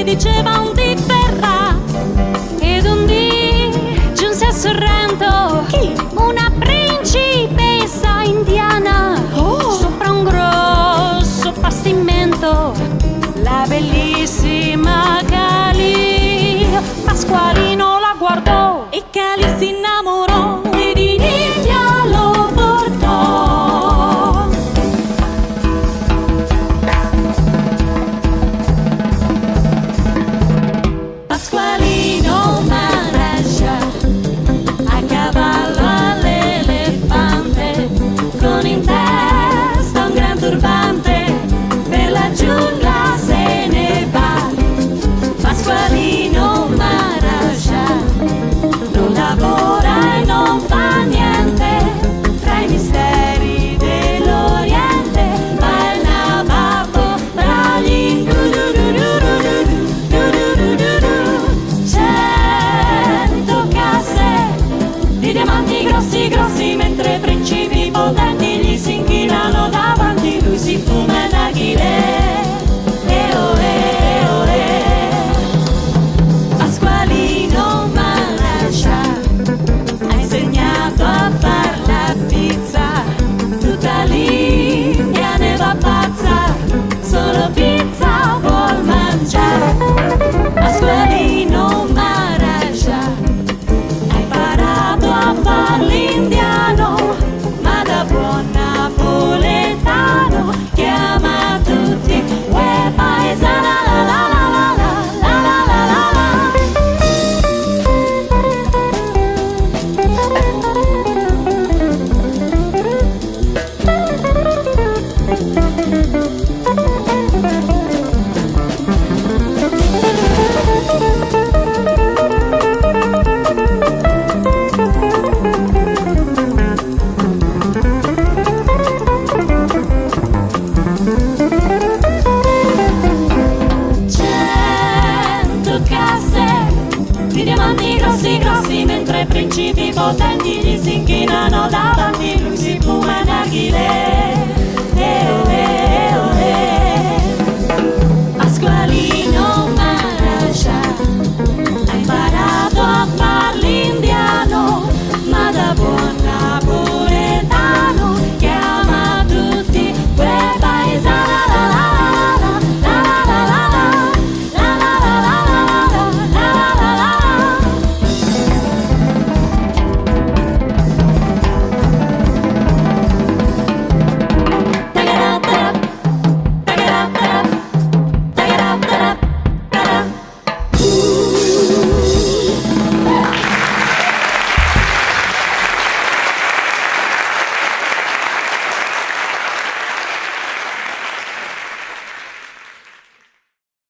diceva un dì verrà. Ed un dì giunse a Sorrento Chi? una principessa indiana, sopra un grosso bastimento, la bellissima Cali. Pasqualino la guardò E Cali si innamorò ed in India lo portò. Pasqualino Maharaja a cavallo all'elefante, con in testa un gran turbante, per la giungla se ne va. Pasqualino Maharaja non lavora e non fa niente, tra i misteri dell'Oriente va il navajo tra gli cento casse di diamanti grossi grossi, mentre principi potenti gli si inchinano davanti, lui si fuma il narghilè. Pasqualino Maharaja ha insegnato a far la pizza, tutta l'India ne va pazza, solo pizza vuol mangiare. Pasqualino Maharaja ha imparato a far l'indiano, ma da buon napoletano chiama tutti uè paesana, la la la la la la la la la. Cento casse di diamanti grossi grossi, mentre principi potenti gli si inchinano davanti, lui si fuma il narghilè.